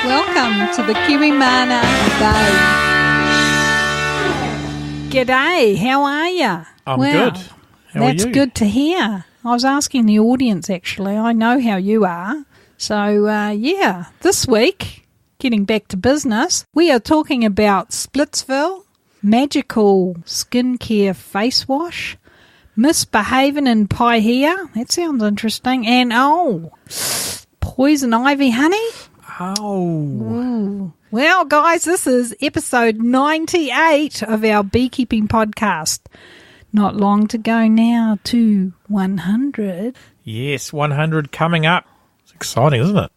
Welcome to the Kiwi Mana Day. G'day, how are you? I'm good. How are you? That's good to hear. I was asking the audience, actually. I know how you are. So, this week, getting back to business, we are talking about Splitsville, magical skincare face wash, Miss Beehaven in Paihia. That sounds interesting. And, poison ivy honey. Oh. Ooh. Well, guys, this is episode 98 of our beekeeping podcast. Not long to go now to 100. Yes, 100 coming up. It's exciting, isn't it?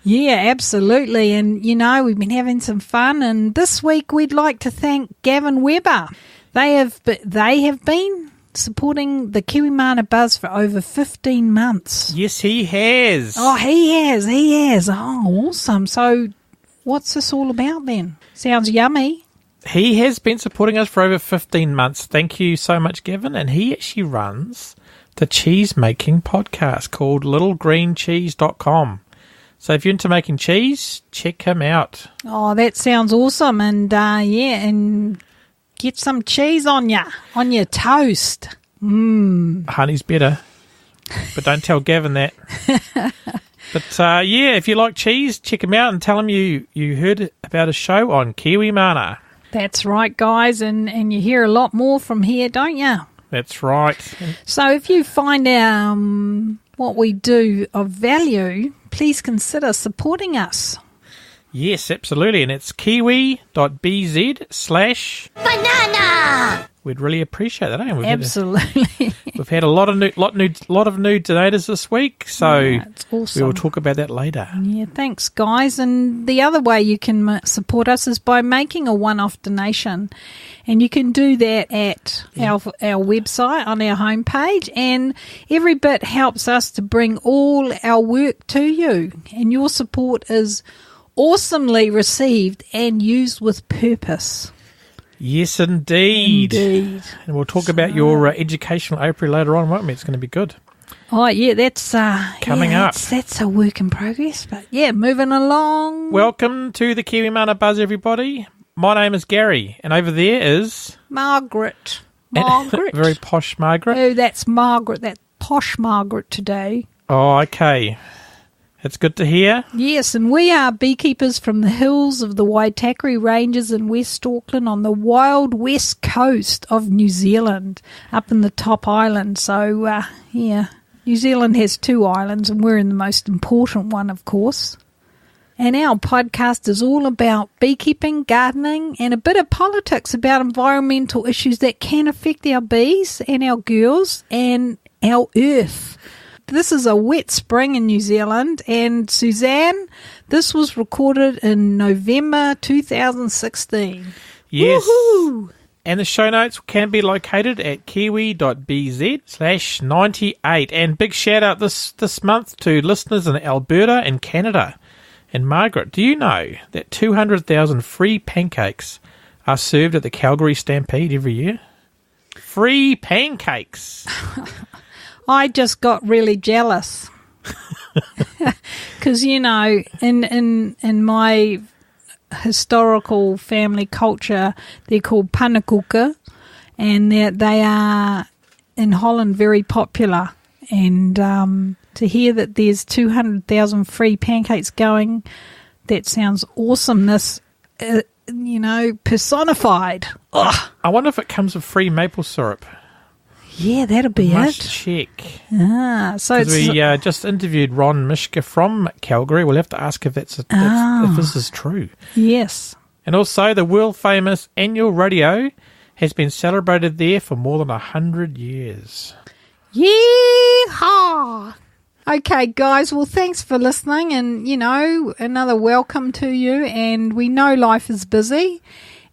Yeah, absolutely. And, we've been having some fun. And this week we'd like to thank Gavin Webber. They have been supporting the Kiwi Mana Buzz for over 15 months. Yes, he has. Oh, he has. Oh, awesome. So what's this all about then? Sounds yummy. He has been supporting us for over 15 months. Thank you so much, Gavin. And he actually runs the cheese-making podcast called littlegreencheese.com. So if you're into making cheese, check him out. Oh, that sounds awesome. And, and get some cheese on your toast. Honey's better, but don't tell Gavin that. But, if you like cheese, check him out and tell him you heard about a show on Kiwi Mana. That's right, guys, and you hear a lot more from here, don't you? That's right. So if you find what we do of value, please consider supporting us. Yes, absolutely. And it's kiwi.bz/banana. We'd really appreciate that, eh? Absolutely. We've had a lot of new donators this week, so it's awesome. We will talk about that later. Yeah, thanks, guys. And the other way you can support us is by making a one-off donation. And you can do that at our website on our homepage. And every bit helps us to bring all our work to you. And your support is awesomely received and used with purpose. Yes, indeed. And we'll talk about your educational apiary later on, won't we? It's going to be good. Oh, yeah, that's coming up. That's a work in progress, but yeah, moving along. Welcome to the Kiwi Mana Buzz, everybody. My name is Gary, and over there is Margaret. Very posh Margaret. Oh, that's Margaret. That posh Margaret today. Oh, okay. It's good to hear. Yes, and we are beekeepers from the hills of the Waitakere Ranges in West Auckland on the wild west coast of New Zealand, up in the top island. So, New Zealand has 2 islands, and we're in the most important one, of course. And our podcast is all about beekeeping, gardening, and a bit of politics about environmental issues that can affect our bees and our girls and our earth. This is a wet spring in New Zealand, and Suzanne, this was recorded in November 2016. Yes. Woohoo! And the show notes can be located at kiwi.bz/98. And big shout out this month to listeners in Alberta and Canada. And Margaret, do you know that 200,000 free pancakes are served at the Calgary Stampede every year? Free pancakes! I just got really jealous because, in my historical family culture, they're called pannenkoeken, and they are in Holland very popular. And to hear that there's 200,000 free pancakes going, that sounds awesomeness, personified. Ugh. I wonder if it comes with free maple syrup. Yeah, that'll be Must it. check. So we just interviewed Ron Mishka from Calgary. We'll have to ask if if this is true. Yes. And also, the world famous annual rodeo has been celebrated there for more than 100 years. Yeehaw! Okay, guys. Well, thanks for listening, and another welcome to you. And we know life is busy,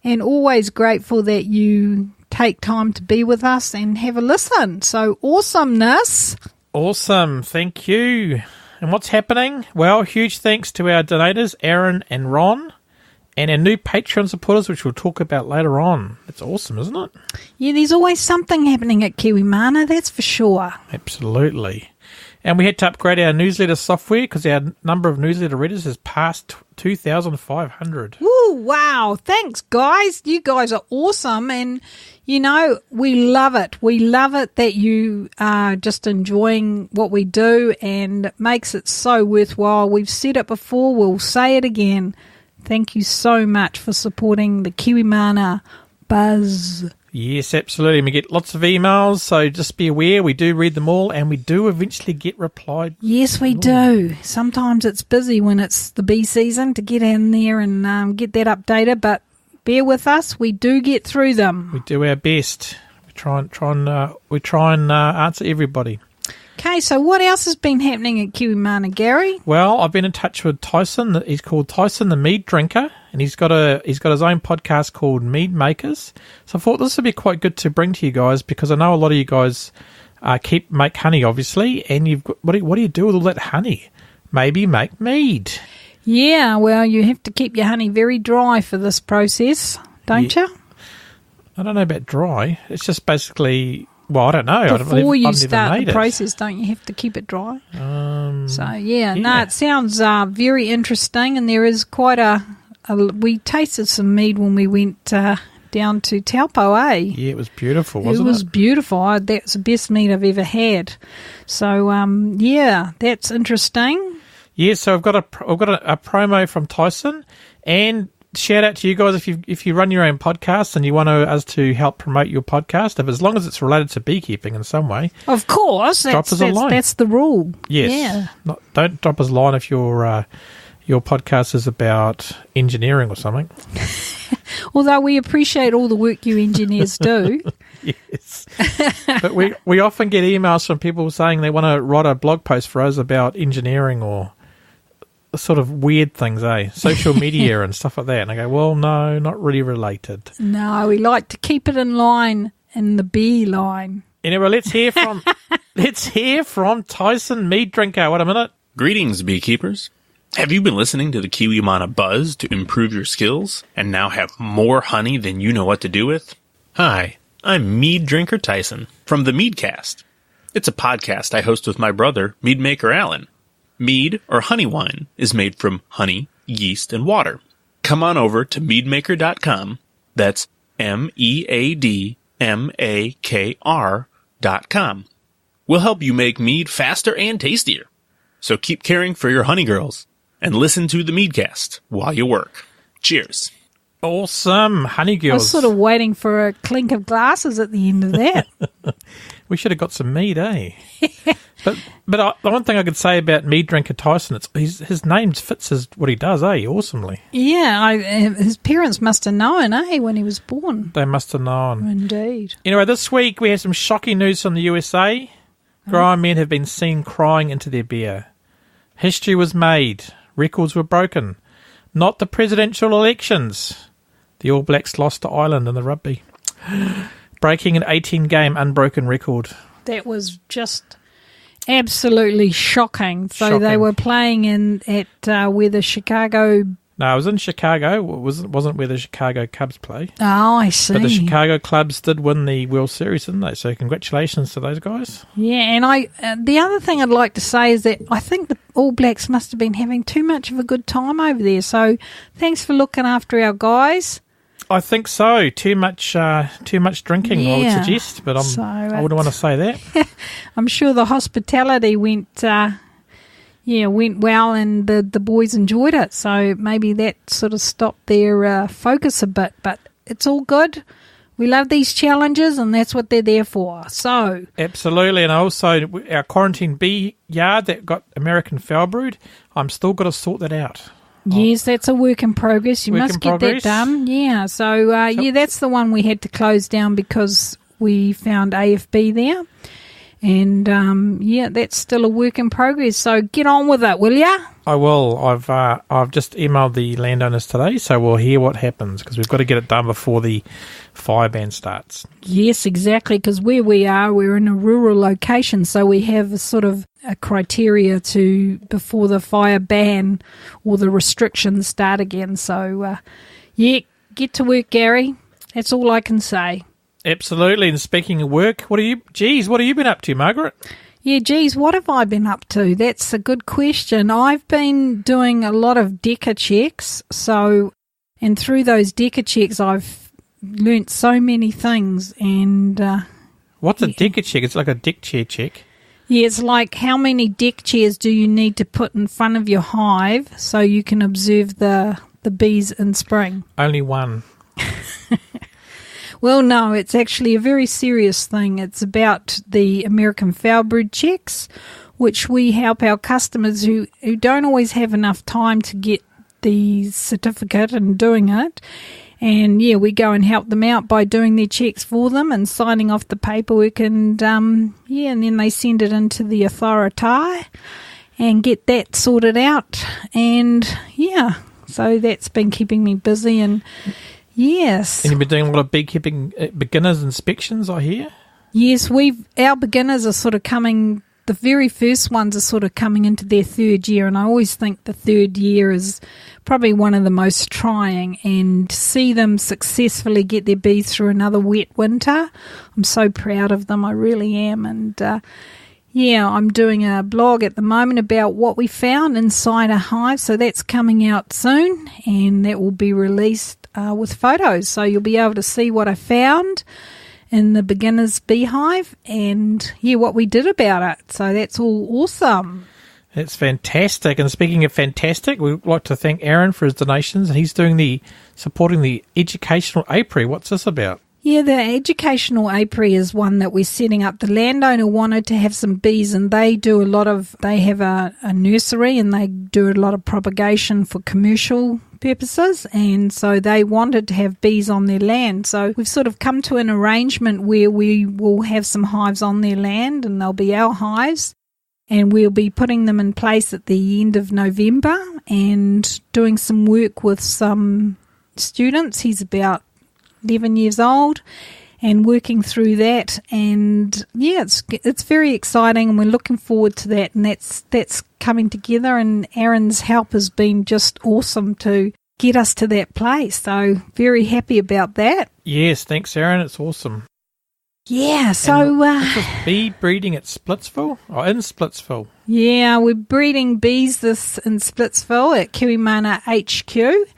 and always grateful that you take time to be with us and have a listen. So, awesomeness. Awesome. Thank you. And what's happening? Well, huge thanks to our donators, Aaron and Ron, and our new Patreon supporters, which we'll talk about later on. It's awesome, isn't it? Yeah, there's always something happening at Kiwi Mana, that's for sure. Absolutely. And we had to upgrade our newsletter software because our number of newsletter readers has passed 2,500. Ooh, wow. Thanks, guys. You guys are awesome. And, we love it. We love it that you are just enjoying what we do, and it makes it so worthwhile. We've said it before. We'll say it again. Thank you so much for supporting the Kiwimana Buzz. Yes, absolutely. We get lots of emails, so just be aware. We do read them all, and we do eventually get replied. Yes, we do. Sometimes it's busy when it's the bee season to get in there and get that updated, but bear with us. We do get through them. We do our best. We try and answer everybody. Okay, so what else has been happening at Kiwimana, Gary? Well, I've been in touch with Tyson. He's called Tyson the Mead Drinker, and he's got his own podcast called Mead Makers. So I thought this would be quite good to bring to you guys, because I know a lot of you guys make honey, obviously, and you've got, what do you do with all that honey? Maybe make mead. Yeah, well, you have to keep your honey very dry for this process, don't you? I don't know about dry. It's just basically... Well, I don't know. Before you start the process, don't you have to keep it dry? It sounds very interesting, and there is quite we tasted some mead when we went down to Taupo, eh? Yeah, it was beautiful, wasn't it? It was beautiful. That's the best mead I've ever had. So, that's interesting. Yeah, so I've got a promo from Tyson, and shout out to you guys if you run your own podcast and you want us to help promote your podcast, as long as it's related to beekeeping in some way. Of course, drop us a line. That's the rule. Yes. Yeah. Don't drop us a line if your podcast is about engineering or something. Although we appreciate all the work you engineers do. Yes. But we often get emails from people saying they want to write a blog post for us about engineering or sort of weird things, social media and stuff like that. And I go, well, no, not really related. No, we like to keep it in line, in the bee line. Anyway, let's hear from Tyson Mead Drinker. What a minute. Greetings, beekeepers. Have you been listening to the Kiwimana Buzz to improve your skills and now have more honey than you know what to do with? Hi, I'm Mead Drinker Tyson from the Meadcast. It's a podcast I host with my brother, Mead Maker Alan. Mead, or honey wine, is made from honey, yeast, and water. Come on over to meadmaker.com. That's meadmaker.com. We'll help you make mead faster and tastier. So keep caring for your honey girls and listen to the Meadcast while you work. Cheers. Awesome, honey girls. I was sort of waiting for a clink of glasses at the end of that. We should have got some mead, eh? But the one thing I could say about Mead Drinker Tyson, his name fits what he does, awesomely. Yeah, his parents must have known, when he was born. They must have known. Indeed. Anyway, this week we have some shocking news from the USA. Grown men have been seen crying into their beer. History was made. Records were broken. Not the presidential elections. The All Blacks lost to Ireland in the rugby. Breaking an 18-game unbroken record. That was just absolutely shocking. So they were playing at where the Chicago... No, it was in Chicago. It wasn't where the Chicago Cubs play. Oh, I see. But the Chicago Cubs did win the World Series, didn't they? So congratulations to those guys. Yeah, and the other thing I'd like to say is that I think the All Blacks must have been having too much of a good time over there. So thanks for looking after our guys. I think so. Too much drinking, I would suggest, but I wouldn't want to say that. I'm sure the hospitality went well, and the boys enjoyed it. So maybe that sort of stopped their focus a bit, but it's all good. We love these challenges, and that's what they're there for. So absolutely, and also our quarantine bee yard that got American foul brood, I'm still got to sort that out. Yes, that's a work in progress. You must get that done. Yeah, so that's the one we had to close down because we found AFB there. And, that's still a work in progress. So get on with it, will ya? I will. I've just emailed the landowners today, so we'll hear what happens because we've got to get it done before the fire ban starts. Yes, exactly, because where we are, we're in a rural location, so we have a sort of a criteria before the fire ban or the restrictions start again. So, get to work, Gary. That's all I can say. Absolutely. And speaking of work, what have you been up to, Margaret? Yeah, geez, what have I been up to? That's a good question. I've been doing a lot of decker checks, and through those decker checks I've learnt so many things. And what's a decker check? It's like a deck chair check. Yeah, it's like how many deck chairs do you need to put in front of your hive so you can observe the bees in spring? Only one. Well, no, it's actually a very serious thing. It's about the American foulbrood checks, which we help our customers who don't always have enough time to get the certificate and doing it. And, yeah, we go and help them out by doing their checks for them and signing off the paperwork. And, and then they send it into the authority and get that sorted out. And, yeah, so that's been keeping me busy. And, yes. And you've been doing a lot of beekeeping beginners inspections, I hear? Yes, our beginners are sort of coming. The very first ones are sort of coming into their third year, and I always think the third year is probably one of the most trying, and to see them successfully get their bees through another wet winter, I'm so proud of them, I really am. And I'm doing a blog at the moment about what we found inside a hive, so that's coming out soon, and that will be released with photos, so you'll be able to see what I found in the beginner's beehive and, what we did about it. So that's all awesome. That's fantastic. And speaking of fantastic, we'd like to thank Aaron for his donations. And he's supporting the educational apiary. What's this about? Yeah, the educational apiary is one that we're setting up. The landowner wanted to have some bees, and they have a nursery, and they do a lot of propagation for commercial purposes, and so they wanted to have bees on their land. So we've sort of come to an arrangement where we will have some hives on their land, and they'll be our hives, and we'll be putting them in place at the end of November and doing some work with some students. He's about 11 years old, and working through that, and it's very exciting, and we're looking forward to that, and that's coming together, and Aaron's help has been just awesome to get us to that place, so very happy about that. Yes, thanks Aaron, it's awesome. Yeah, so this is bee breeding at Splitsville, or in Splitsville. Yeah, we're breeding bees in Splitsville at KM098 HQ.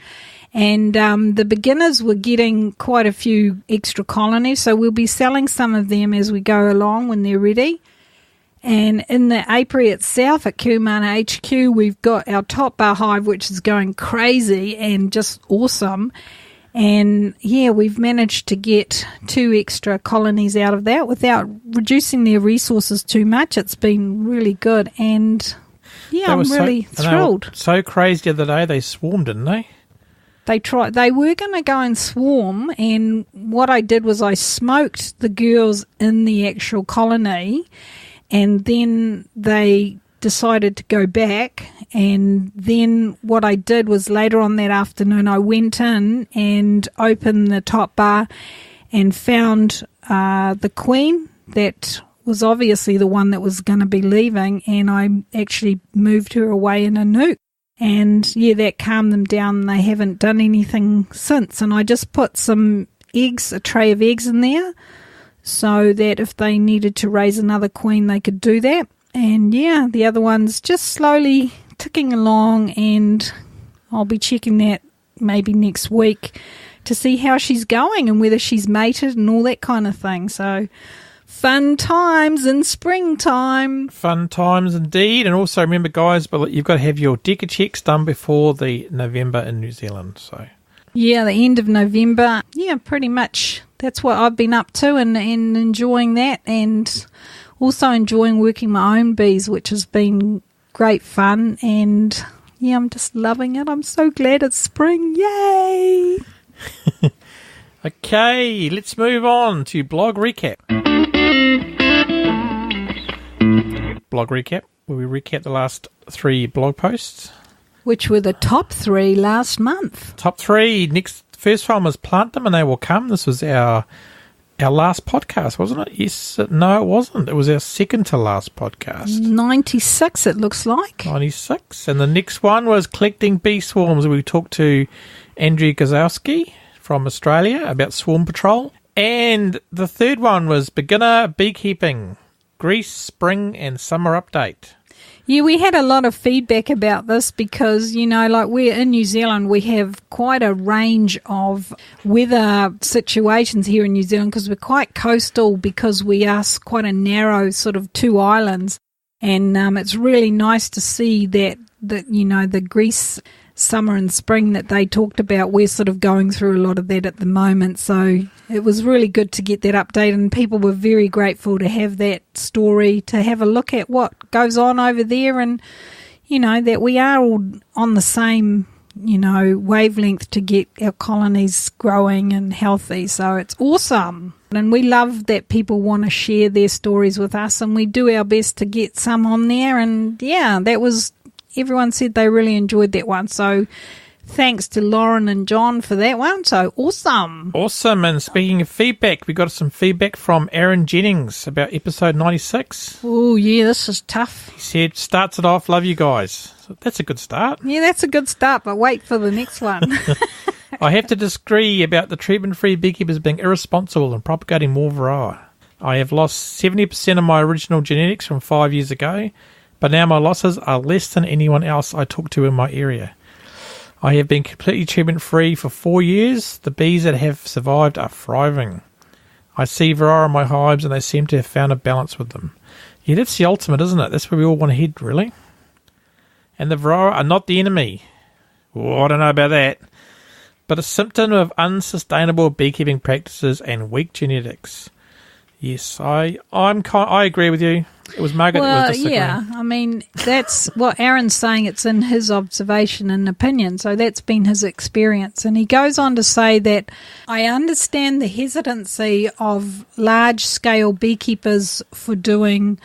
And the beginners were getting quite a few extra colonies, so we'll be selling some of them as we go along when they're ready. And in the apiary itself at KM098 HQ, we've got our top bar hive, which is going crazy and just awesome. And, we've managed to get 2 extra colonies out of that without reducing their resources too much. It's been really good. And, I'm really thrilled. They were so crazy the other day, they swarmed, didn't they? They were going to go and swarm, and what I did was I smoked the girls in the actual colony, and then they decided to go back, and then what I did was later on that afternoon I went in and opened the top bar and found the queen that was obviously the one that was going to be leaving, and I actually moved her away in a nuke. And, that calmed them down, and they haven't done anything since. And I just put some eggs, a tray of eggs in there, so that if they needed to raise another queen, they could do that. And, the other one's just slowly ticking along, and I'll be checking that maybe next week to see how she's going and whether she's mated and all that kind of thing. So, fun times in springtime. Fun times indeed. And also remember, guys, but you've got to have your decker checks done before the November in New Zealand. So the end of November. Pretty much that's what I've been up to, and enjoying that, and also enjoying working my own bees, which has been great fun. And I'm just loving it. I'm so glad it's spring. Yay! Okay, let's move on to blog recap. Blog recap, where we recap the last 3 blog posts. Which were the top 3 last month. Top 3. First one was Plant Them and They Will Come. This was our last podcast, wasn't it? Yes. No, it wasn't. It was our second to last podcast. 96, it looks like. 96. And the next one was Collecting Bee Swarms. We talked to Andrew Gazowski from Australia about swarm patrol. And the third one was Beginner Beekeeping. Greece, spring and summer update. Yeah, we had a lot of feedback about this because, like we're in New Zealand, we have quite a range of weather situations here in New Zealand because we're quite coastal, because we are quite a narrow sort of two islands. And it's really nice to see that the Greece summer and spring that they talked about, we're sort of going through a lot of that at the moment. So it was really good to get that update, and people were very grateful to have that story, to have a look at what goes on over there, and, that we are all on the same, wavelength to get our colonies growing and healthy. So it's awesome. And we love that people want to share their stories with us, and we do our best to get some on there. And yeah, everyone said they really enjoyed that one. So thanks to Lauren and John for that one. So awesome. Awesome. And speaking of feedback, we got some feedback from Aaron Jennings about episode 96. Oh, yeah, this is tough. He said, starts it off, love you guys. So that's a good start. Yeah, that's a good start, but wait for the next one. I have to disagree about the treatment-free beekeepers being irresponsible and propagating more varroa. I have lost 70% of my original genetics from 5 years ago, but now my losses are less than anyone else I talk to in my area. I have been completely treatment-free for 4 years. The bees that have survived are thriving. I see varroa in my hives, and they seem to have found a balance with them. Yeah, that's the ultimate, isn't it? That's where we all want to head, really. And the varroa are not the enemy. Oh, I don't know about that. But a symptom of unsustainable beekeeping practices and weak genetics. Yes, I agree with you. It was Margaret that was disagreeing. Yeah, I mean, that's what Aaron's saying. It's in his observation and opinion, so that's been his experience. And he goes on to say that, I understand the hesitancy of large-scale beekeepers for doing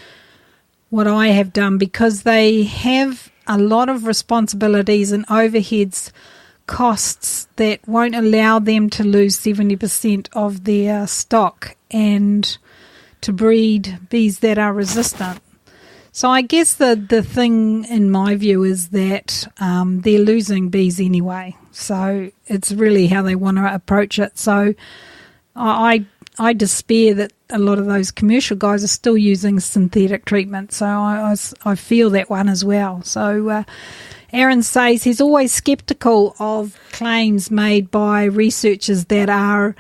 what I have done, because they have a lot of responsibilities and overheads costs that won't allow them to lose 70% of their stock and to breed bees that are resistant. So I guess the thing in my view is that they're losing bees anyway. So it's really how they want to approach it. So I despair that a lot of those commercial guys are still using synthetic treatment. So I feel that one as well. So Aaron says he's always sceptical of claims made by researchers that are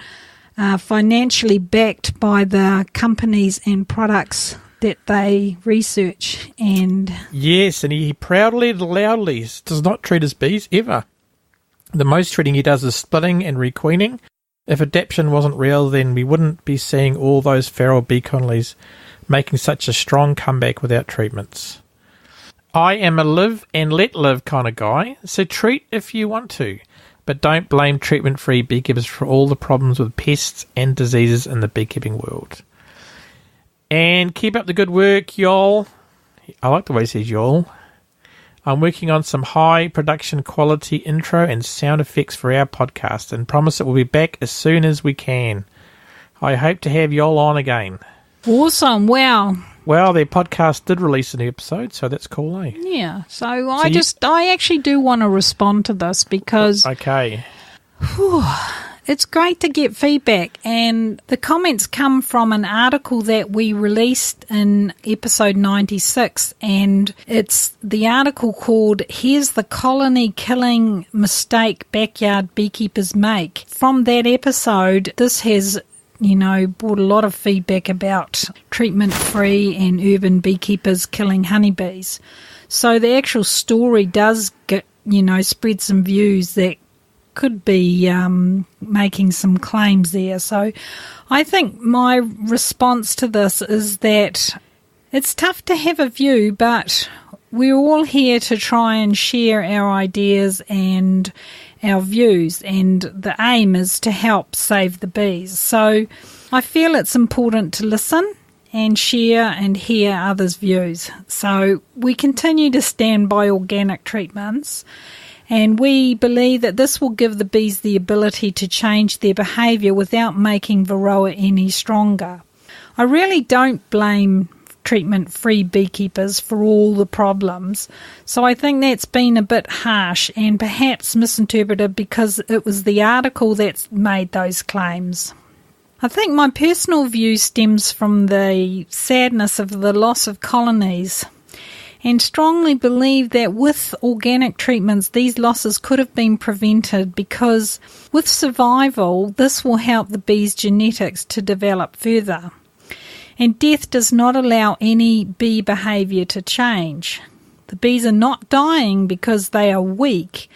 financially backed by the companies and products that they research. And yes, and he proudly and loudly does not treat his bees ever. The most treating he does is splitting and requeening. If adaptation wasn't real, then we wouldn't be seeing all those feral bee colonies making such a strong comeback without treatments. I am a live and let live kind of guy, so treat if you want to, but don't blame treatment-free beekeepers for all the problems with pests and diseases in the beekeeping world. And keep up the good work, y'all. I like the way he says y'all. I'm working on some high production quality intro and sound effects for our podcast, and promise it will be back as soon as we can. I hope to have y'all on again. Awesome. Wow. Well, their podcast did release an episode, so that's cool, eh? Yeah. So I actually do want to respond to this because okay. It's great to get feedback, and the comments come from an article that we released in episode 96, and it's the article called Here's the Colony Killing Mistake Backyard Beekeepers Make. From that episode, this has brought a lot of feedback about treatment-free and urban beekeepers killing honeybees. So the actual story does get, spread some views that could be making some claims there. So I think my response to this is that it's tough to have a view, but we're all here to try and share our ideas and our views, and the aim is to help save the bees. So I feel it's important to listen and share and hear others' views. So we continue to stand by organic treatments, and we believe that this will give the bees the ability to change their behaviour without making varroa any stronger. I really don't blame treatment-free beekeepers for all the problems, so I think that's been a bit harsh and perhaps misinterpreted because it was the article that's made those claims. I think my personal view stems from the sadness of the loss of colonies, and strongly believe that with organic treatments these losses could have been prevented, because with survival this will help the bees' genetics to develop further. And death does not allow any bee behaviour to change. The bees are not dying because they are weak.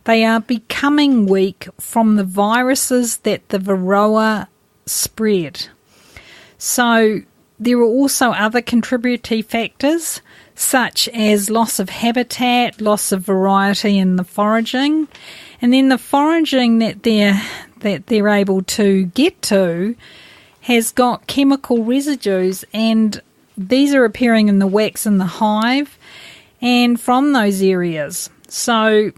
They are becoming weak from the viruses that the Varroa spread. So there are also other contributory factors, such as loss of habitat, loss of variety in the foraging, and then the foraging that they're able to get to has got chemical residues, and these are appearing in the wax in the hive and from those areas. So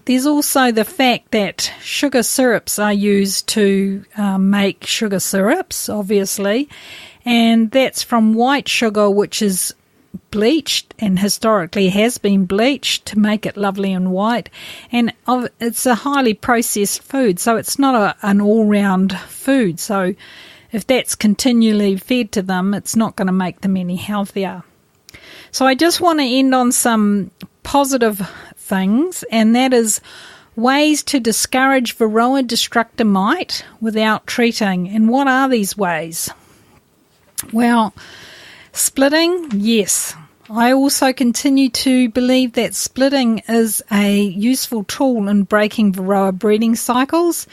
there's also the fact that sugar syrups are used to make sugar syrups, obviously, and that's from white sugar, which is bleached and historically has been bleached to make it lovely and white, and it's a highly processed food, so it's not an all-round food. So if that's continually fed to them, it's not going to make them any healthier. So I just want to end on some positive things, and that is ways to discourage Varroa destructor mite without treating. And what are these ways? Well, splitting, yes. I also continue to believe that splitting is a useful tool in breaking Varroa breeding cycles,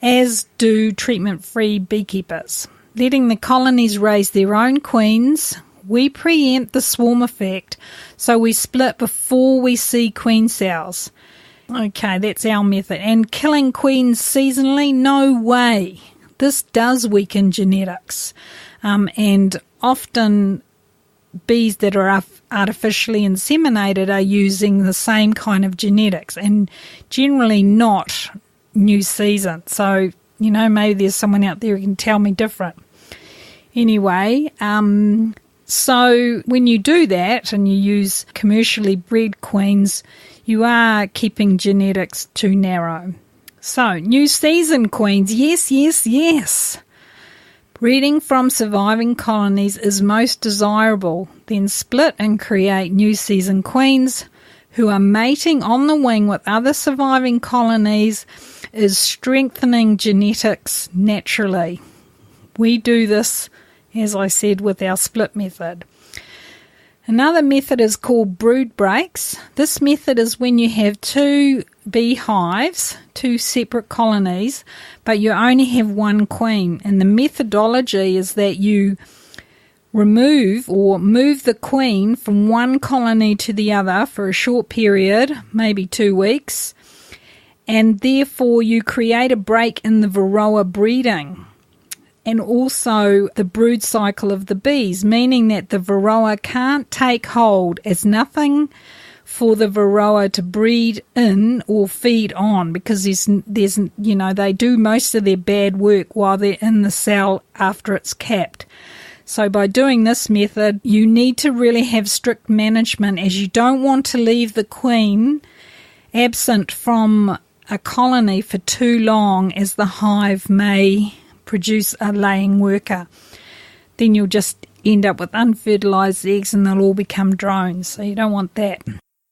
as do treatment-free beekeepers. Letting the colonies raise their own queens, we preempt the swarm effect, so we split before we see queen cells. Okay, that's our method. And killing queens seasonally? No way. This does weaken genetics. And often bees that are artificially inseminated are using the same kind of genetics, and generally not new season. So, maybe there's someone out there who can tell me different. Anyway, so when you do that and you use commercially bred queens, you are keeping genetics too narrow. So, new season queens, yes. Breeding from surviving colonies is most desirable. Then split and create new season queens who are mating on the wing with other surviving colonies is strengthening genetics naturally. We do this, as I said, with our split method. Another method is called brood breaks. This method is when you have two beehives, two separate colonies, but you only have one queen. And the methodology is that you remove or move the queen from one colony to the other for a short period, maybe 2 weeks, and therefore you create a break in the Varroa breeding and also the brood cycle of the bees, meaning that the Varroa can't take hold as nothing for the Varroa to breed in or feed on, because there's they do most of their bad work while they're in the cell after it's capped. So by doing this method, you need to really have strict management, as you don't want to leave the queen absent from a colony for too long, as the hive may produce a laying worker. Then you'll just end up with unfertilized eggs and they'll all become drones, so you don't want that.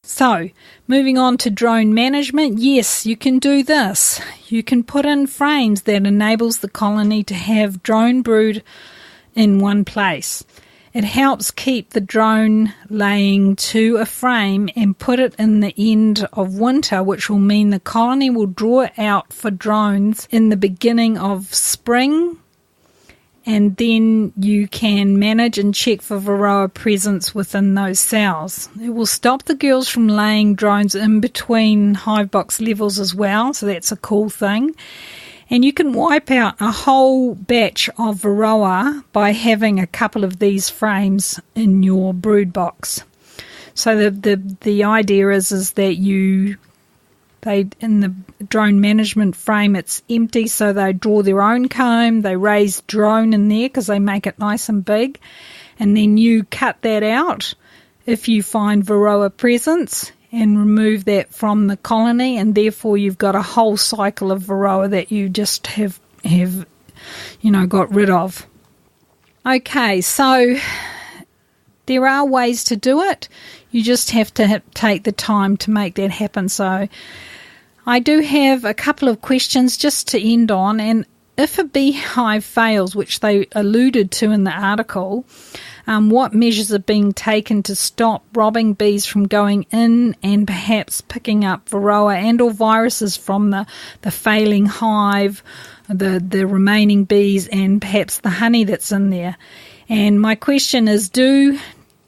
So, moving on to drone management, yes, you can do this. You can put in frames that enables the colony to have drone brood in one place. It helps keep the drone laying to a frame and put it in the end of winter, which will mean the colony will draw out for drones in the beginning of spring, and then you can manage and check for Varroa presence within those cells. It will stop the girls from laying drones in between hive box levels as well, so that's a cool thing. And you can wipe out a whole batch of Varroa by having a couple of these frames in your brood box. So the idea is that in the drone management frame, it's empty, so they draw their own comb, they raise drone in there because they make it nice and big, and then you cut that out if you find Varroa presence and remove that from the colony, and therefore you've got a whole cycle of Varroa that you just have got rid of. Okay, so there are ways to do it. You just have to take the time to make that happen. So I do have a couple of questions just to end on. And if a beehive fails, which they alluded to in the article, what measures are being taken to stop robbing bees from going in and perhaps picking up varroa and or viruses from the failing hive, the remaining bees, and perhaps the honey that's in there? And my question is, do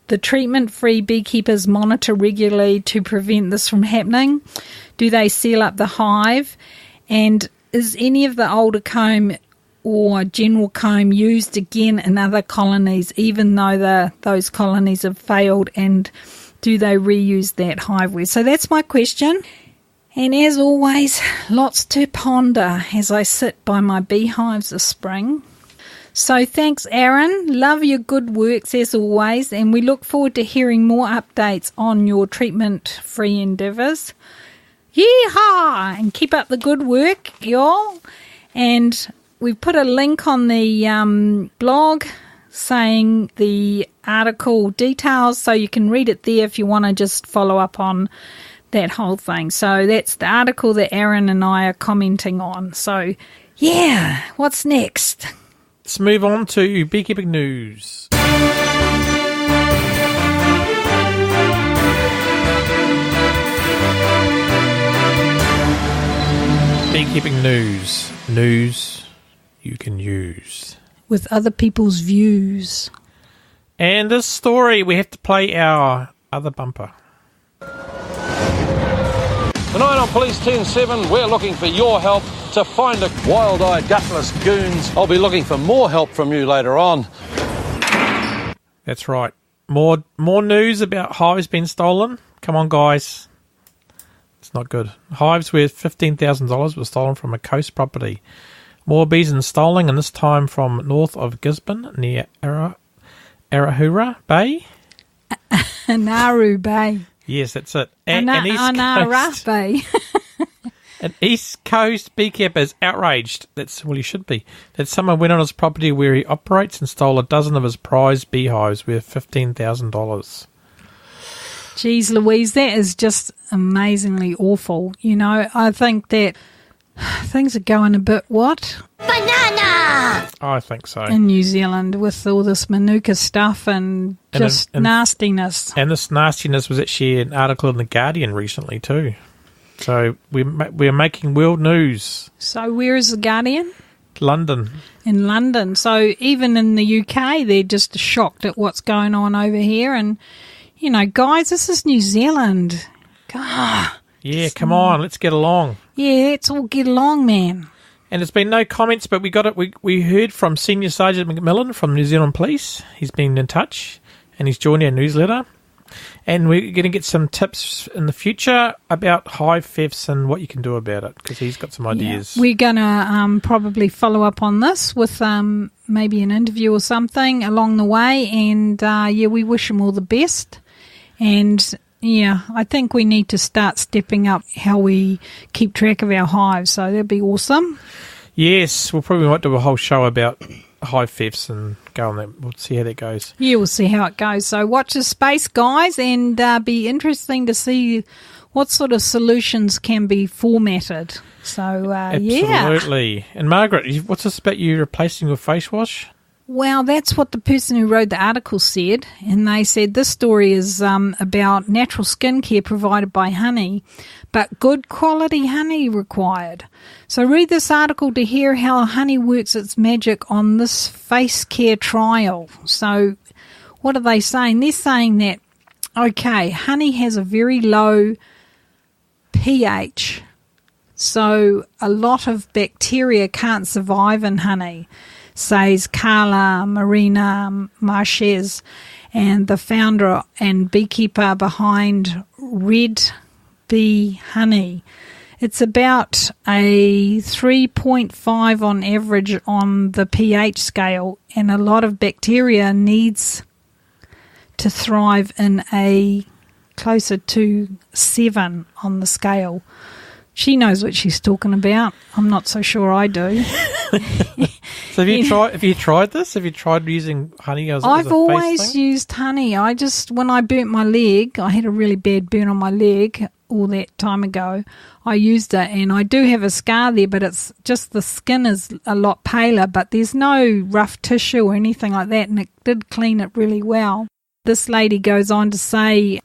the treatment-free beekeepers monitor regularly to prevent this from happening? Do they seal up the hive? And is any of the older comb or general comb used again in other colonies, even though those colonies have failed? And do they reuse that hiveware? So that's my question. And as always, lots to ponder as I sit by my beehives this spring. So thanks, Aaron. Love your good works as always, and we look forward to hearing more updates on your treatment-free endeavours. Yeehaw! And keep up the good work, y'all. And we've put a link on the blog saying the article details, so you can read it there if you want to just follow up on that whole thing. So that's the article that Aaron and I are commenting on. So, yeah, what's next? Let's move on to Beekeeping News. Beekeeping News. News you can use. With other people's views. And this story, we have to play our other bumper. Tonight on Police 10-7, we're looking for your help to find the wild-eyed, gutless goons. I'll be looking for more help from you later on. That's right. More news about hives being stolen. Come on, guys. It's not good. Hives worth $15,000 were stolen from a coast property. More bees in stolen, and this time from north of Gisborne, near Arahura Bay. Nauru Bay. Yes, that's it. Anara Bay. An East Coast beekeeper is outraged. He should be. That someone went on his property where he operates and stole a dozen of his prized beehives worth $15,000. Jeez Louise, that is just amazingly awful. I think that things are going a bit, Banana! I think so. In New Zealand with all this Manuka stuff and nastiness. And this nastiness was actually an article in The Guardian recently too. So we're making world news. So where is The Guardian? London. In London. So even in the UK, they're just shocked at what's going on over here. And, guys, this is New Zealand. God. Yeah, come on, let's get along. Yeah, let's all get along, man. And there's been no comments, but we got it. We heard from Senior Sergeant McMillan from New Zealand Police. He's been in touch, and he's joined our newsletter. And we're going to get some tips in the future about hive thefts and what you can do about it, because he's got some ideas. Yeah. We're going to probably follow up on this with maybe an interview or something along the way. And, we wish him all the best. And, I think we need to start stepping up how we keep track of our hives. So that'd be awesome. Yes, we'll probably might do a whole show about hive thefts and go on that. We'll see how that goes. Yeah, we'll see how it goes. So watch this space, guys, and be interesting to see what sort of solutions can be formatted. So, Absolutely. And Margaret, what's this about you replacing your face wash? Well, that's what the person who wrote the article said, and they said this story is about natural skincare provided by honey, but good quality honey required. So read this article to hear how honey works its magic on this face care trial. So what are they saying? They're saying that, okay, honey has a very low pH, so a lot of bacteria can't survive in honey, says Carla Marina Marches, and the founder and beekeeper behind Red Bee Honey. It's about a 3.5 on average on the pH scale, and a lot of bacteria needs to thrive in a closer to 7 on the scale. She knows what she's talking about. I'm not so sure I do. So have you tried this? Have you tried using honey as a I've face always thing? used honey. When I burnt my leg, I had a really bad burn on my leg all that time ago. I used it, and I do have a scar there, but it's just the skin is a lot paler, but there's no rough tissue or anything like that, and it did clean it really well. This lady goes on to say,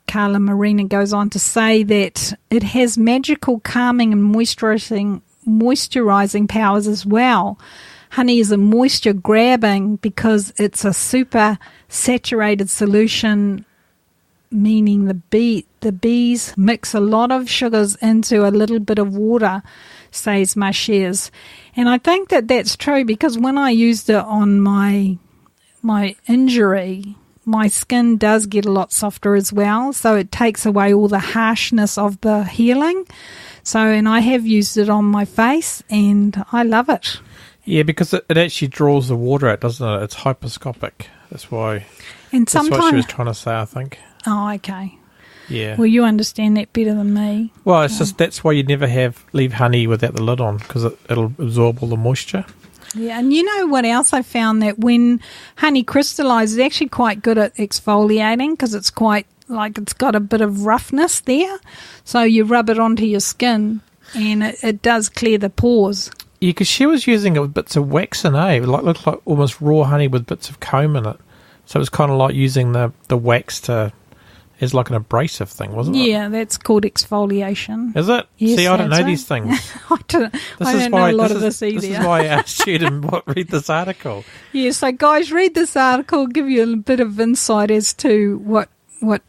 Carla Marina goes on to say that it has magical calming and moisturizing powers as well. Honey is a moisture grabbing because it's a super saturated solution, meaning the bees mix a lot of sugars into a little bit of water, says Marchés. And I think that that's true, because when I used it on my injury, my skin does get a lot softer as well, so it takes away all the harshness of the healing. So, and I have used it on my face, and I love it. Yeah, because it actually draws the water out, doesn't it? It's hyperscopic. That's why. And that's what she was trying to say, I think. Oh, okay. Yeah. Well, you understand that better than me. Well, it's just that's why you never leave honey without the lid on, because it'll absorb all the moisture. Yeah, and you know what else I found? That when honey crystallizes, it's actually quite good at exfoliating, because it's quite it's got a bit of roughness there. So you rub it onto your skin, and it does clear the pores. Yeah, because she was using it with bits of wax in it. It looked like almost raw honey with bits of comb in it. So it was kind of like using the wax as like an abrasive thing, wasn't it? Yeah, that's called exfoliation. Is it? Yes, see, I don't know these things. I don't know a lot of this either. This is why I asked you to read this article. Yeah, so guys, read this article, give you a bit of insight as to what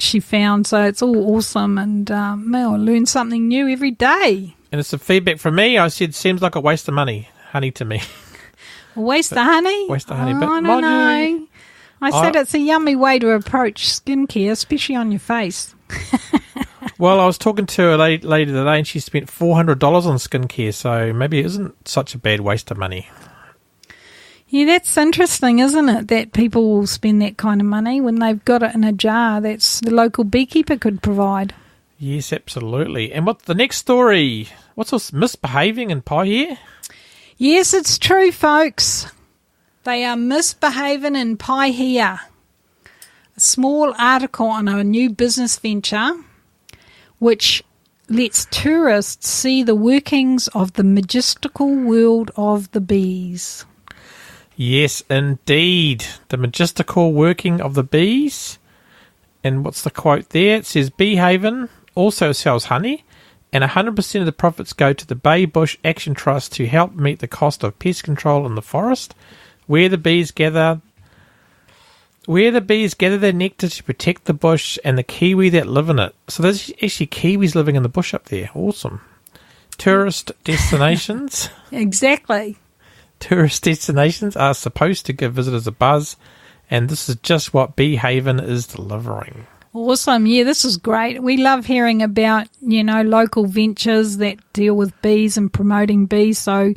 she found. So it's all awesome, and I learn something new every day. And it's some feedback from me. I said, seems like a waste of money, honey, to me. A waste of honey? Waste of honey. Oh, But I don't know. I said it's a yummy way to approach skincare, especially on your face. Well, I was talking to a lady today, and she spent $400 on skincare, so maybe it isn't such a bad waste of money. Yeah, that's interesting, isn't it, that people will spend that kind of money when they've got it in a jar that's the local beekeeper could provide. Yes, absolutely. And what's the next story? What's this misbehaving in Paihia? Yes, it's true, folks. They are misbehaving in Paihia. A small article on a new business venture which lets tourists see the workings of the majestical world of the bees. Yes, indeed. The majestical working of the bees. And what's the quote there? It says, Beehaven also sells honey, and 100% of the profits go to the Bay Bush Action Trust to help meet the cost of pest control in the forest, where the bees gather their nectar to protect the bush and the kiwi that live in it. So there's actually kiwis living in the bush up there. Awesome. Tourist destinations. Exactly. Tourist destinations are supposed to give visitors a buzz, and this is just what Beehaven is delivering. Awesome. Yeah, this is great. We love hearing about, local ventures that deal with bees and promoting bees. So,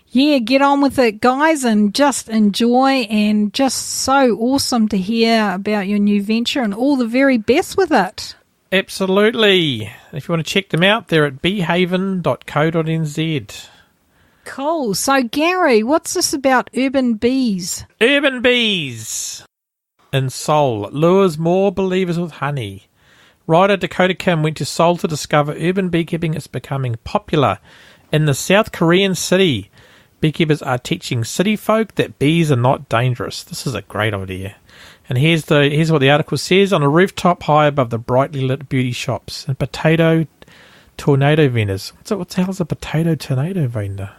yeah, get on with it, guys, and just enjoy, and just so awesome to hear about your new venture, and all the very best with it. Absolutely. If you want to check them out, they're at beehaven.co.nz. Cool. So, Gary, what's this about urban bees? Urban bees in Seoul lures more believers with honey. Writer Dakota Kim went to Seoul to discover urban beekeeping is becoming popular in the South Korean city. Beekeepers are teaching city folk that bees are not dangerous. This is a great idea. And here's what the article says. On a rooftop high above the brightly lit beauty shops and potato tornado vendors. What the hell is a potato tornado vendor?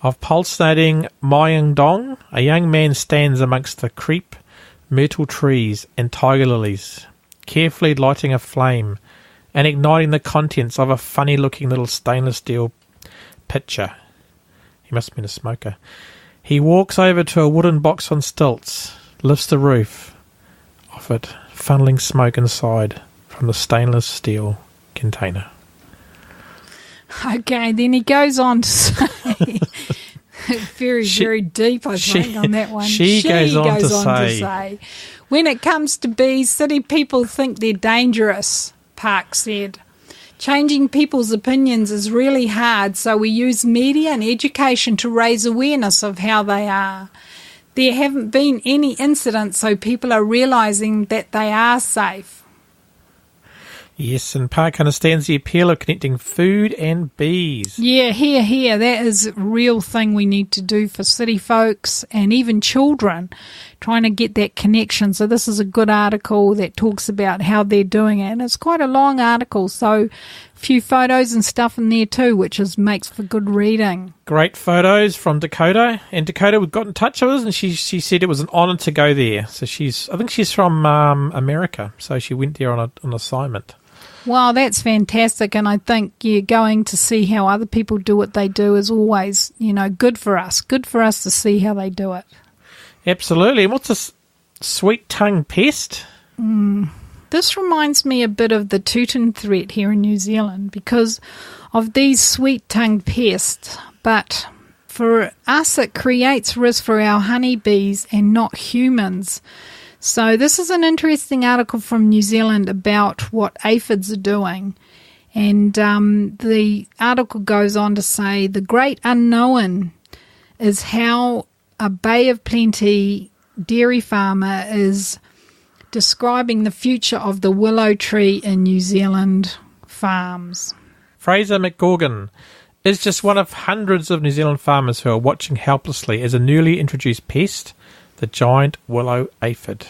Of pulsating Myeongdong, a young man stands amongst the creep, myrtle trees and tiger lilies, carefully lighting a flame and igniting the contents of a funny-looking little stainless steel pitcher. He must have been a smoker. He walks over to a wooden box on stilts, lifts the roof off it, funneling smoke inside from the stainless steel container. Okay, then he goes on to say, very deep, I think, on that one. She goes on to say, when it comes to bees, city people think they're dangerous, Park said. Changing people's opinions is really hard, so we use media and education to raise awareness of how they are. There haven't been any incidents, so people are realising that they are safe. Yes, and Park understands the appeal of connecting food and bees. Yeah, here. That is a real thing we need to do for city folks and even children, trying to get that connection. So this is a good article that talks about how they're doing it. And it's quite a long article, so a few photos and stuff in there too, which makes for good reading. Great photos from Dakota. And Dakota, we got in touch with us, and she said it was an honour to go there. So I think she's from America, so she went there on an assignment. Wow, that's fantastic, and I think going to see how other people do what they do is always, good for us. Good for us to see how they do it. Absolutely. And what's this sweet-tongued pest? This reminds me a bit of the Tootin threat here in New Zealand because of these sweet-tongued pests, but for us it creates risk for our honeybees and not humans. So this is an interesting article from New Zealand about what aphids are doing. And the article goes on to say the great unknown is how a Bay of Plenty dairy farmer is describing the future of the willow tree in New Zealand farms. Fraser McGorgan is just one of hundreds of New Zealand farmers who are watching helplessly as a newly introduced pest, the giant willow aphid,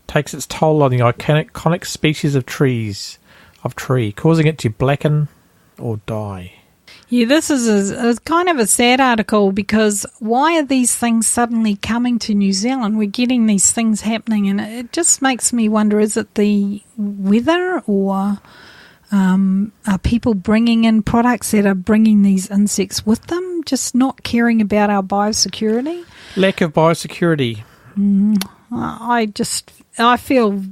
takes its toll on the iconic species of tree, causing it to blacken or die. Yeah, this is a kind of a sad article because why are these things suddenly coming to New Zealand? We're getting these things happening, and it just makes me wonder, is it the weather or are people bringing in products that are bringing these insects with them, just not caring about our biosecurity? Lack of biosecurity. I feel,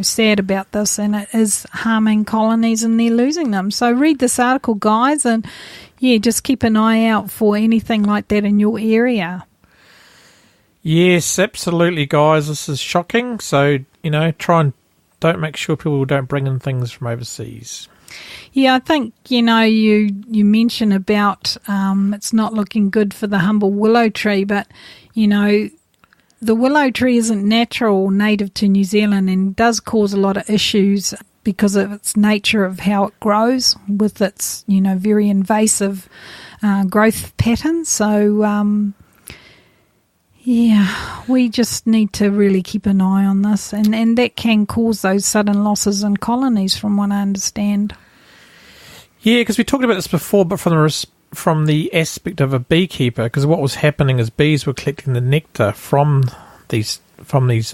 sad about this, and it is harming colonies and they're losing them. So read this article, guys, and just keep an eye out for anything like that in your area. Yes, absolutely, guys. This is shocking. So, try and don't make sure people don't bring in things from overseas. Yeah, I think, you mentioned about it's not looking good for the humble willow tree, but, the willow tree isn't natural or native to New Zealand and does cause a lot of issues because of its nature of how it grows with its, very invasive growth patterns. So, we just need to really keep an eye on this. And that can cause those sudden losses in colonies from what I understand. Yeah, because we talked about this before, but from the aspect of a beekeeper, because what was happening is bees were collecting the nectar from these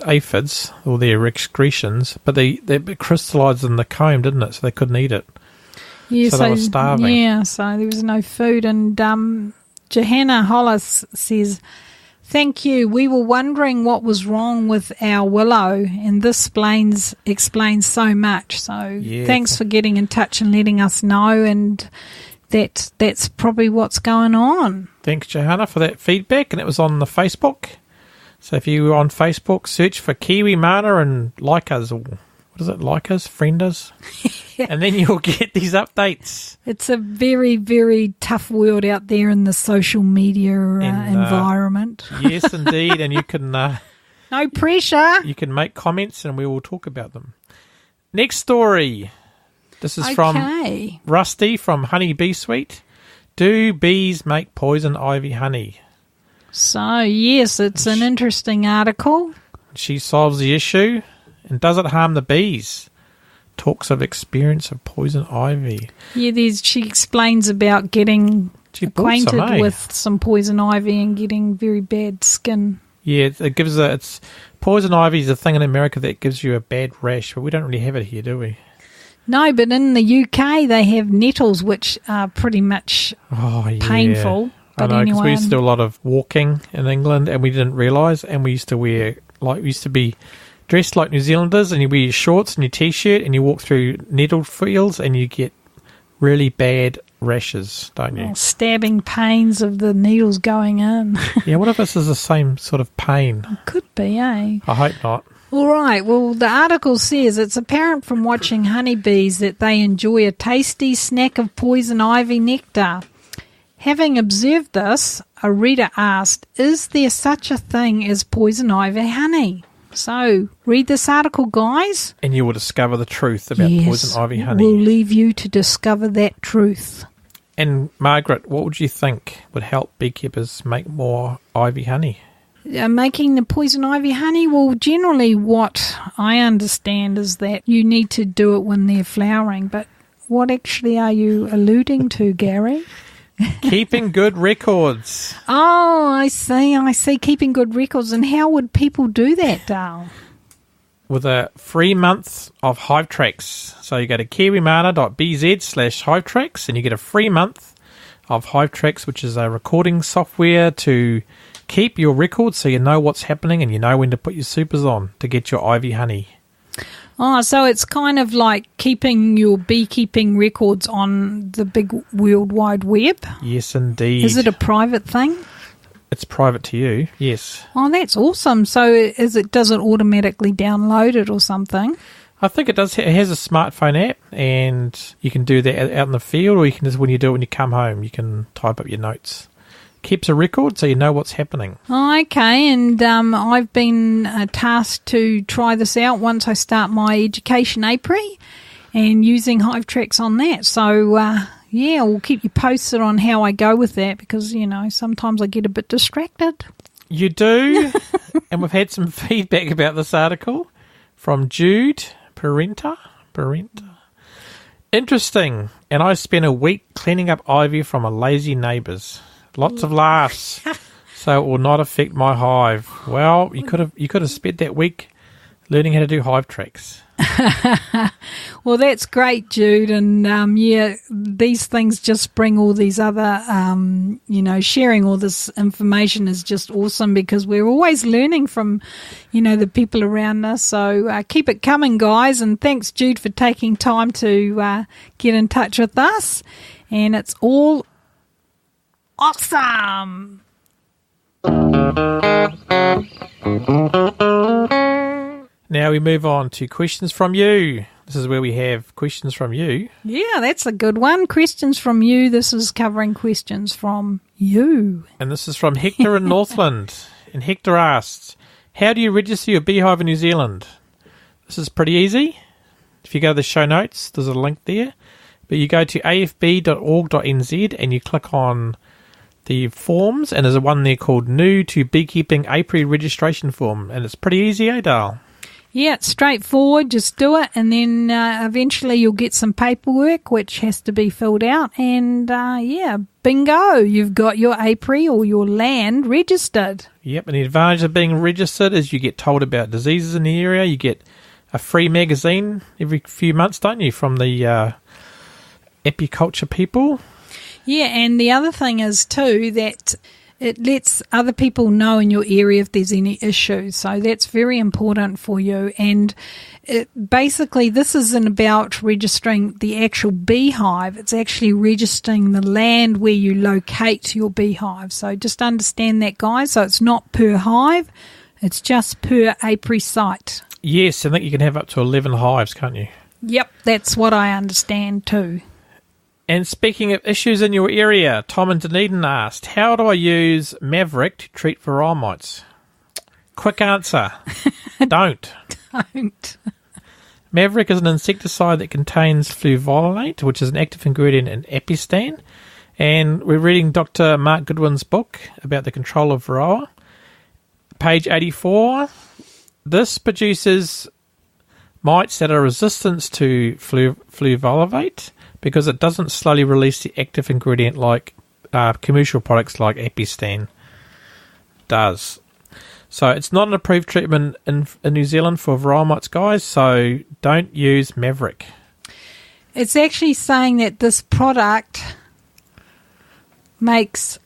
aphids or their excretions, but they crystallized in the comb, didn't it? So they couldn't eat it. Yeah, so they were starving. Yeah, so there was no food. And Johanna Hollis says, "Thank you. We were wondering what was wrong with our willow, and this explains so much. So thanks for getting in touch and letting us know, and that's probably what's going on." Thanks, Johanna, for that feedback, and it was on the Facebook. So if you were on Facebook, search for Kiwi Mana and like us, or what is it, like us, friend us, and then you'll get these updates. It's a very, very tough world out there in the social media environment. Yes, indeed, and you can... no pressure. You can make comments and we will talk about them. Next story. This is from Rusty from Honey Bee Suite. Do bees make poison ivy honey? So, yes, it's an interesting article. She solves the issue. And does it harm the bees? Talks of experience of poison ivy. Yeah, she explains about getting acquainted with some poison ivy and getting very bad skin. Yeah, it gives it's poison ivy is a thing in America that gives you a bad rash, but we don't really have it here, do we? No, but in the UK they have nettles, which are pretty much painful. But I know, because we used to do a lot of walking in England and we didn't realise, and we used to be dressed like New Zealanders, and you wear your shorts and your T-shirt and you walk through nettle fields and you get really bad rashes, don't you? Stabbing pains of the needles going in. Yeah, what if this is the same sort of pain? It could be, eh? I hope not. All right, well, the article says it's apparent from watching honeybees that they enjoy a tasty snack of poison ivy nectar. Having observed this, a reader asked, is there such a thing as poison ivy honey? So, read this article, guys. And you will discover the truth about poison ivy honey. We'll leave you to discover that truth. And, Margaret, what would you think would help beekeepers make more ivy honey? Making the poison ivy honey, well, generally what I understand is that you need to do it when they're flowering. But what actually are you alluding to, Gary? Keeping good records. Oh, I see. Keeping good records. And how would people do that, Dale? With a free month of Hive Tracks. So you go to kiwimana.bz/Hive Tracks and you get a free month of Hive Tracks, which is a recording software to keep your records so you know what's happening and you know when to put your supers on to get your ivy honey. Oh, so it's kind of like keeping your beekeeping records on the big World Wide Web? Yes, indeed. Is it a private thing? It's private to you, yes. Oh, that's awesome. So does it automatically download it or something? I think it does. It has a smartphone app and you can do that out in the field, or you can just, when you do it when you come home, you can type up your notes. Keeps a record so you know what's happening. Okay, and I've been tasked to try this out once I start my education apiary and using Hive Tracks on that. So, we'll keep you posted on how I go with that because, sometimes I get a bit distracted. You do, and we've had some feedback about this article from Jude Parenta. Interesting, and I spent a week cleaning up ivy from a lazy neighbours. Lots of laughs, so it will not affect my hive. Well, you could have spent that week learning how to do Hive Tracks. Well, that's great, Jude, and these things just bring all these other, sharing all this information is just awesome because we're always learning from, the people around us. So keep it coming, guys, and thanks, Jude, for taking time to get in touch with us. And it's all awesome. Now we move on to questions from you. This is where we have questions from you. Yeah, that's a good one. Questions from you. This is covering questions from you. And this is from Hector in Northland. And Hector asks, how do you register your beehive in New Zealand? This is pretty easy. If you go to the show notes, there's a link there. But you go to afb.org.nz and you click on the forms, and there's a one there called New to Beekeeping Apiary Registration Form. And it's pretty easy, Dale? Yeah, it's straightforward. Just do it, and then eventually you'll get some paperwork which has to be filled out. And bingo, you've got your apiary or your land registered. Yep, and the advantage of being registered is you get told about diseases in the area. You get a free magazine every few months, don't you, from the apiculture people. Yeah, and the other thing is too that it lets other people know in your area if there's any issues. So that's very important for you. And basically this isn't about registering the actual beehive. It's actually registering the land where you locate your beehive. So just understand that, guys. So it's not per hive. It's just per apiary site. Yes, I think you can have up to 11 hives, can't you? Yep, that's what I understand too. And speaking of issues in your area, Tom in Dunedin asked, how do I use Maverick to treat varroa mites? Quick answer, don't. Don't. Maverick is an insecticide that contains fluvolinate, which is an active ingredient in Apistan. And we're reading Dr. Mark Goodwin's book about the control of varroa. Page 84, this produces mites that are resistant to fluvolinate, because it doesn't slowly release the active ingredient like commercial products like Apistan does. So it's not an approved treatment in New Zealand for varroa mites, guys, so don't use Maverick. It's actually saying that this product makes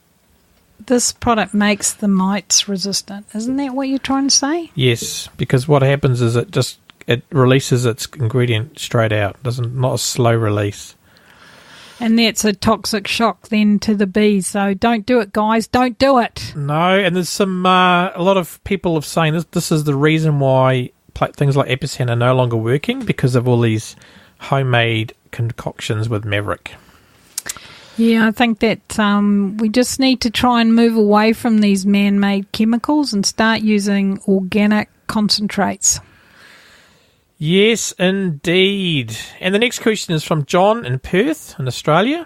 the mites resistant. Isn't that what you're trying to say? Yes, because what happens is it releases its ingredient straight out. Not a slow release. And that's a toxic shock then to the bees. So don't do it, guys. Don't do it. No, and there's a lot of people have saying this is the reason why things like Epicent are no longer working because of all these homemade concoctions with Maverick. Yeah, I think that we just need to try and move away from these man-made chemicals and start using organic concentrates. Yes, indeed. And the next question is from John in Perth, in Australia.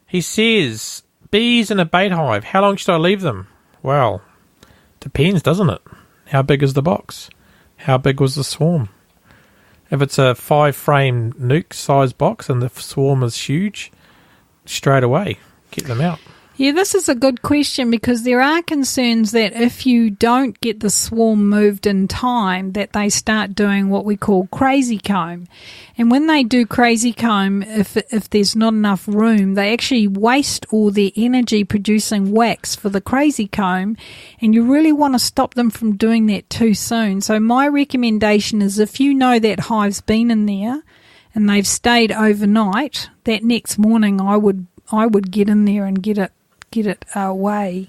He says, bees in a bait hive, how long should I leave them? Well, depends, doesn't it? How big is the box? How big was the swarm? If it's a 5-frame nuke size box and the swarm is huge, straight away, get them out. Yeah, this is a good question because there are concerns that if you don't get the swarm moved in time, that they start doing what we call crazy comb. And when they do crazy comb, if there's not enough room, they actually waste all their energy producing wax for the crazy comb, and you really want to stop them from doing that too soon. So my recommendation is if you know that hive's been in there and they've stayed overnight, that next morning I would get in there and get it away.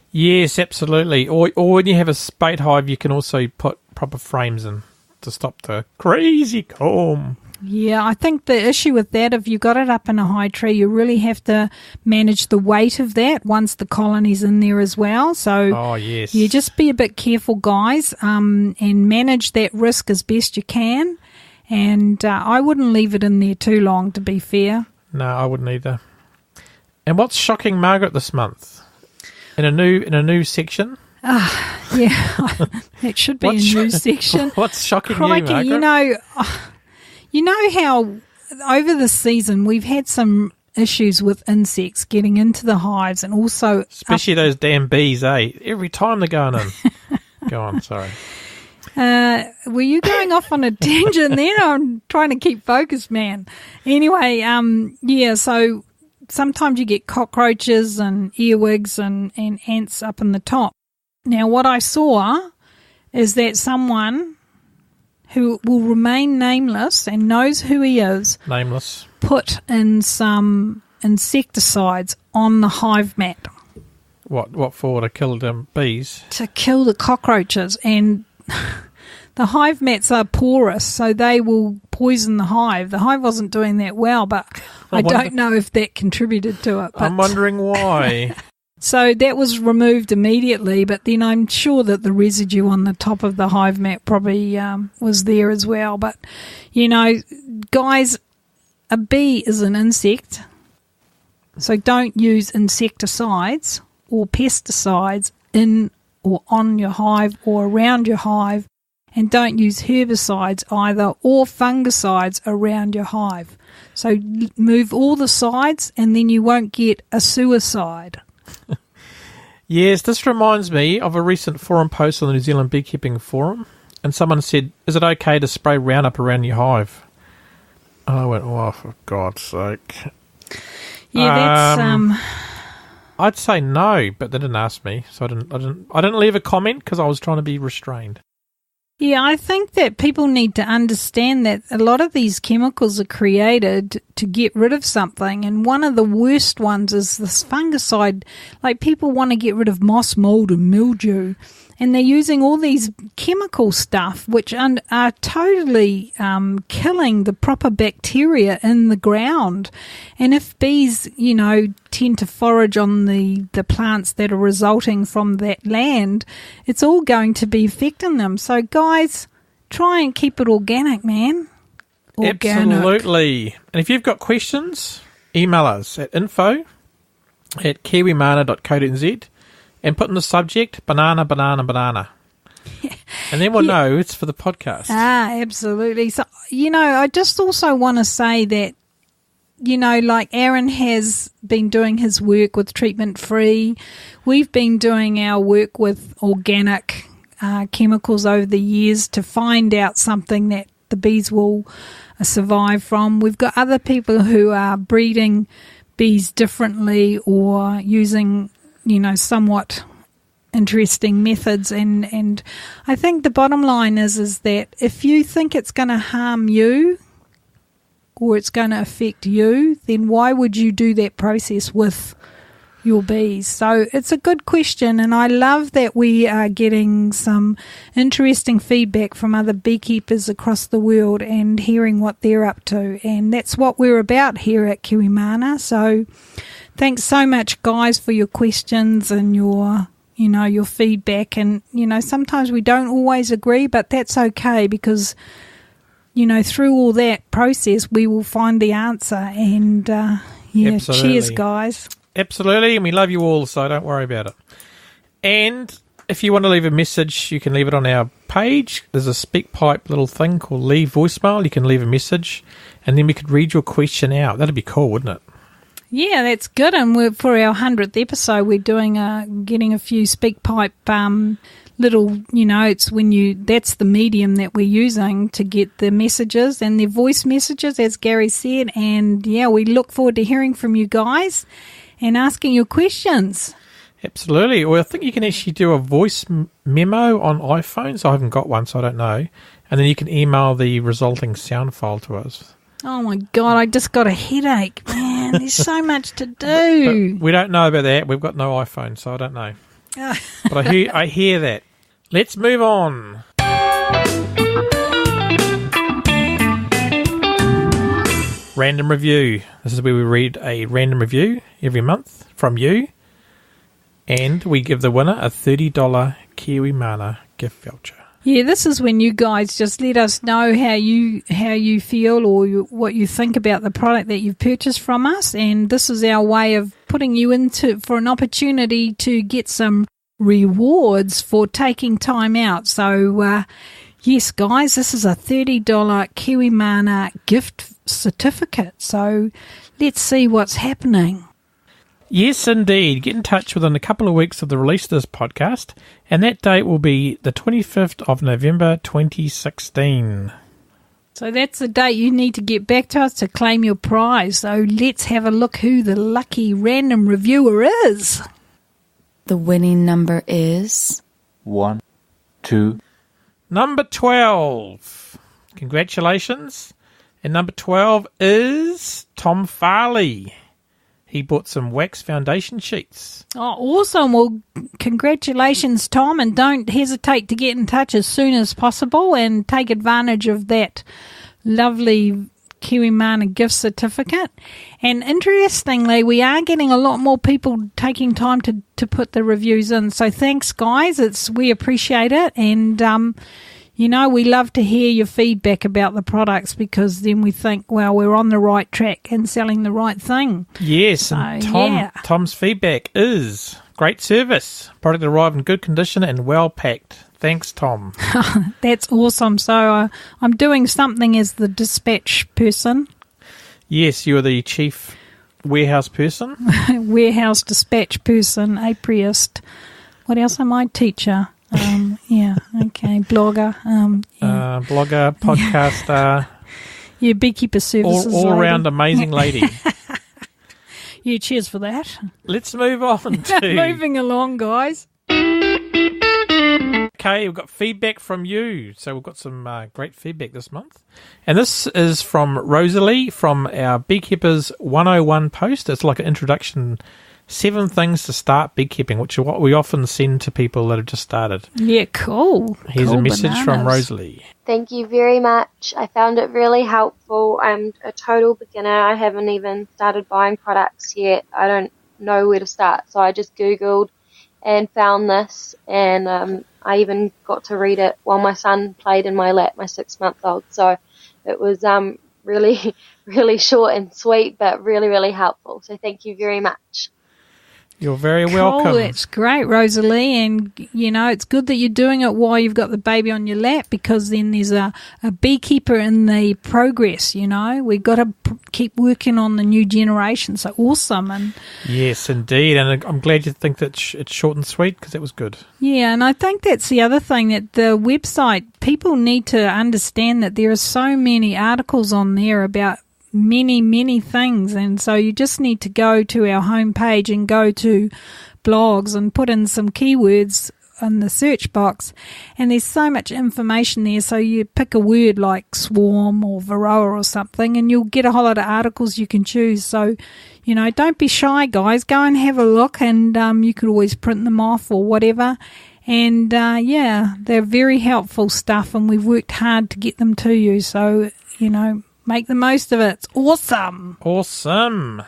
Yes, absolutely. Or when you have a bait hive, you can also put proper frames in to stop the crazy comb. Yeah, I think the issue with that, if you got it up in a high tree, you really have to manage the weight of that once the colony's in there as well. So you just be a bit careful, guys, and manage that risk as best you can. And I wouldn't leave it in there too long, to be fair. No, I wouldn't either. And what's shocking Margaret this month? In a new section? Yeah, it should be a new section. What's shocking Crikey, you, Margaret? You know how over the season we've had some issues with insects getting into the hives and also... Especially those damn bees, eh? Every time they're going in. Go on, sorry. Were you going off on a tangent then? I'm trying to keep focused, man. Anyway, so sometimes you get cockroaches and earwigs and ants up in the top. Now, what I saw is that someone who will remain nameless and knows who he is, nameless, put in some insecticides on the hive mat. What for? To kill them bees? To kill the cockroaches. And the hive mats are porous, so they will poison the hive. The hive wasn't doing that well, but I don't know if that contributed to it. But I'm wondering why. So that was removed immediately, but then I'm sure that the residue on the top of the hive mat probably was there as well. But, guys, a bee is an insect, so don't use insecticides or pesticides in or on your hive or around your hive, and don't use herbicides either or fungicides around your hive. So move all the sides and then you won't get a suicide. Yes, this reminds me of a recent forum post on the New Zealand Beekeeping Forum, and someone said, is it okay to spray Roundup around your hive? And I went, oh, for God's sake. Yeah, that's... I'd say no, but they didn't ask me, so I didn't leave a comment because I was trying to be restrained. Yeah, I think that people need to understand that a lot of these chemicals are created to get rid of something, and one of the worst ones is this fungicide. Like, people want to get rid of moss, mold and mildew, and they're using all these chemical stuff which are totally killing the proper bacteria in the ground. And if bees, tend to forage on the plants that are resulting from that land, it's all going to be affecting them. So, guys, try and keep it organic, man. Organic. Absolutely. And if you've got questions, email us at info@kiwimana.co.nz and put in the subject, banana, banana, banana. And then we'll know it's for the podcast. Absolutely. So, I just also want to say that, like Aaron has been doing his work with treatment free. We've been doing our work with organic chemicals over the years to find out something that the bees will survive from. We've got other people who are breeding bees differently or using, somewhat interesting methods. And I think the bottom line is that if you think it's going to harm you or it's going to affect you, then why would you do that process with your bees? So it's a good question, and I love that we are getting some interesting feedback from other beekeepers across the world and hearing what they're up to, and that's what we're about here at Kiwimana. So thanks so much, guys, for your questions and your feedback. And, sometimes we don't always agree, but that's okay because, through all that process, we will find the answer. And, cheers, guys. Absolutely. And we love you all, so don't worry about it. And if you want to leave a message, you can leave it on our page. There's a SpeakPipe little thing called Leave Voicemail. You can leave a message, and then we could read your question out. That'd be cool, wouldn't it? Yeah, that's good. And for our 100th episode, we're doing getting a few SpeakPipe little, that's the medium that we're using to get the messages and the voice messages, as Gary said. And yeah, we look forward to hearing from you guys and asking your questions. Absolutely. Well, I think you can actually do a voice memo on iPhones. I haven't got one, so I don't know. And then you can email the resulting sound file to us. Oh, my God, I just got a headache, man. There's so much to do. But we don't know about that. We've got no iPhone, so I don't know. But I hear that. Let's move on. Random review. This is where we read a random review every month from you, and we give the winner a $30 Kiwimana gift voucher. Yeah, this is when you guys just let us know how you feel or what you think about the product that you've purchased from us, and this is our way of putting you for an opportunity to get some rewards for taking time out. So, yes, guys, this is a $30 Kiwimana gift certificate. So let's see what's happening. Yes, indeed. Get in touch within a couple of weeks of the release of this podcast, and that date will be the 25th of November 2016. So that's the date you need to get back to us to claim your prize. So let's have a look who the lucky random reviewer is. The winning number is 1, 2. Number 12. Congratulations. And number 12 is Tom Farley. He bought some wax foundation sheets. Oh, awesome. Well, congratulations, Tom, and don't hesitate to get in touch as soon as possible and take advantage of that lovely Kiwimana gift certificate. And interestingly, we are getting a lot more people taking time to put the reviews in. So thanks, guys. We appreciate it. And, we love to hear your feedback about the products because then we think, well, we're on the right track and selling the right thing. Yes, so, and Tom's feedback is great service. Product arrived in good condition and well packed. Thanks, Tom. That's awesome. So I'm doing something as the dispatch person. Yes, you're the chief warehouse person. Warehouse dispatch person, apiarist. What else am I? Teacher. Blogger. Blogger, podcaster. Yeah, beekeeper services. All around amazing lady. Yeah, cheers for that. Let's move on to... Moving along, guys. Okay, we've got feedback from you. So we've got some great feedback this month. And this is from Rosalie from our Beekeepers 101 post. It's like an introduction, 7 things to start beekeeping, which are what we often send to people that have just started. Yeah, cool. Here's a message from Rosalie. Thank you very much. I found it really helpful. I'm a total beginner. I haven't even started buying products yet. I don't know where to start. So I just Googled and found this, and I even got to read it while my son played in my lap, my 6-month-old. So it was really, really short and sweet, but really, really helpful. So thank you very much. You're very welcome. Oh, that's great, Rosalie. And, it's good that you're doing it while you've got the baby on your lap, because then there's a beekeeper in the progress, We've got to keep working on the new generation. So awesome. And yes, indeed. And I'm glad you think that it's short and sweet, because that was good. Yeah, and I think that's the other thing, that the website, people need to understand that there are so many articles on there about many things, and so you just need to go to our homepage and go to blogs and put in some keywords in the search box, and there's so much information there. So you pick a word like swarm or varroa or something, and you'll get a whole lot of articles you can choose. So don't be shy, guys. Go and have a look, and you could always print them off or whatever. And, they're very helpful stuff, and we've worked hard to get them to you. So, make the most of it. It's awesome. Awesome.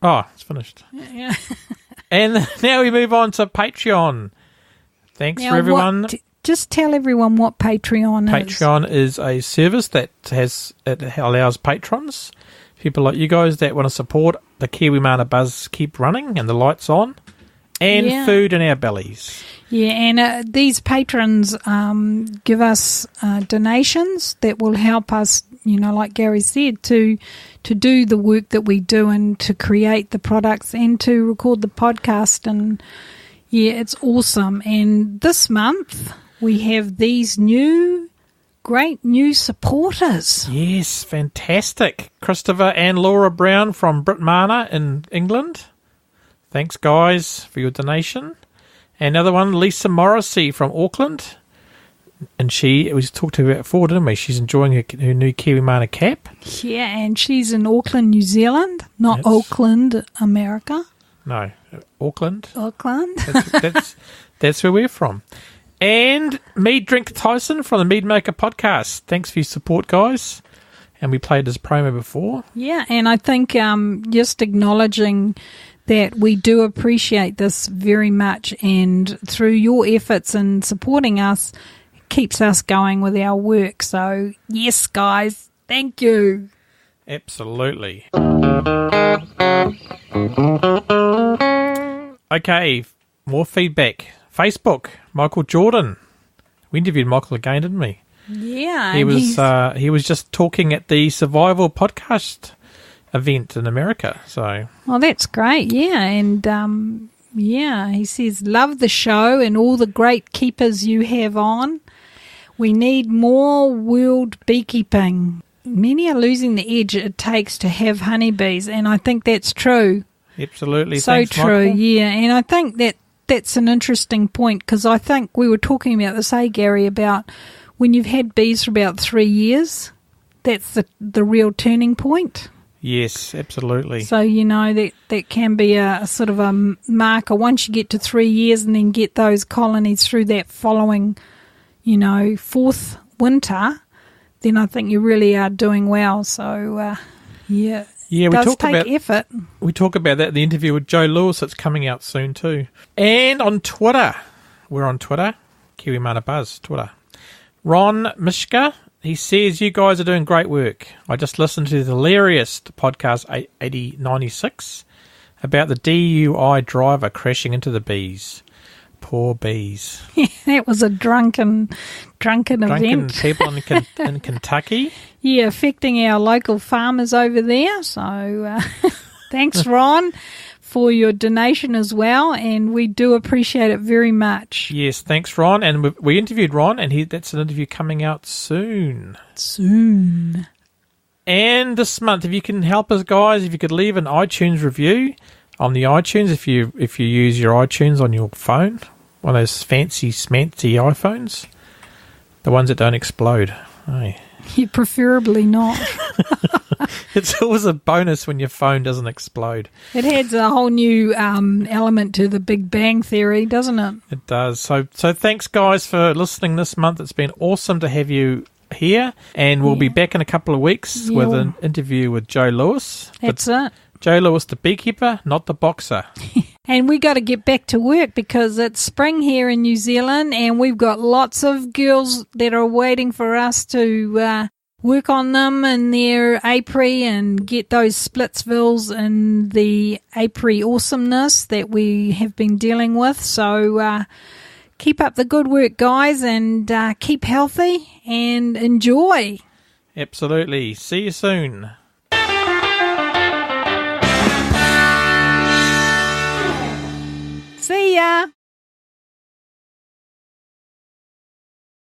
Oh, it's finished. Yeah. And now we move on to Patreon. Thanks for everyone. Just tell everyone what Patreon is. Patreon is a service that allows patrons, people like you guys that want to support the Kiwi Mana Buzz keep running and the lights on, and food in our bellies. Yeah, and these patrons give us donations that will help us, like Gary said, to do the work that we do and to create the products and to record the podcast. And, it's awesome. And this month we have these great new supporters. Yes, fantastic. Christopher and Laura Brown from Britmana in England. Thanks, guys, for your donation. Another one, Lisa Morrissey from Auckland. And we talked to her about before, didn't we? She's enjoying her new Kiwi Mana cap. Yeah, and she's in Auckland, New Zealand, not Auckland, America. No, Auckland. Auckland. That's where we're from. And Mead Drink Tyson from the Mead Maker podcast. Thanks for your support, guys. And we played his promo before. Yeah, and I think just acknowledging that we do appreciate this very much, and through your efforts in supporting us, it keeps us going with our work. So, yes, guys, thank you. Absolutely. Okay, more feedback. Facebook, Michael Jordan. We interviewed Michael again, didn't we? Yeah. He was just talking at the Survival Podcast event in America. So, well, that's great. Yeah, and he says, love the show and all the great keepers you have on. We need more world beekeeping. Many are losing the edge it takes to have honeybees, and I think that's true. Absolutely. So thanks, true, Michael. yeah. And I think that's an interesting point, because I think we were talking about this, Gary, about when you've had bees for about 3 years, that's the real turning point. Yes, absolutely. So, that can be a sort of a marker. Once you get to 3 years and then get those colonies through that following, fourth winter, then I think you really are doing well. So, Yeah, it does take effort. We talk about that in the interview with Joe Lewis. It's coming out soon too. And on Twitter, we're on Twitter, Kiwi Mana Buzz, Twitter. Ron Mishka, he says, you guys are doing great work. I just listened to the hilarious podcast 8096 about the DUI driver crashing into the bees. Poor bees. That was a drunken event. People in Kentucky. Yeah, affecting our local farmers over there. So thanks, Ron, for your donation as well, and we do appreciate it very much. Yes, thanks, Ron. And we interviewed Ron, and that's an interview coming out soon. Soon. And this month, if you can help us, guys, if you could leave an iTunes review on the iTunes, if you use your iTunes on your phone, one of those fancy smancy iPhones, the ones that don't explode. Hey. Yeah, preferably not. It's always a bonus when your phone doesn't explode. It adds a whole new element to the Big Bang Theory, doesn't it? It does. So thanks, guys, for listening this month. It's been awesome to have you here, and we'll be back in a couple of weeks with an interview with Joe Lewis. That's it. Joe Lewis, the beekeeper, not the boxer. And we got to get back to work because it's spring here in New Zealand, and we've got lots of girls that are waiting for us to work on them in their apiary and get those Splitsvilles and the apiary awesomeness that we have been dealing with. So keep up the good work, guys, and keep healthy and enjoy. Absolutely. See you soon.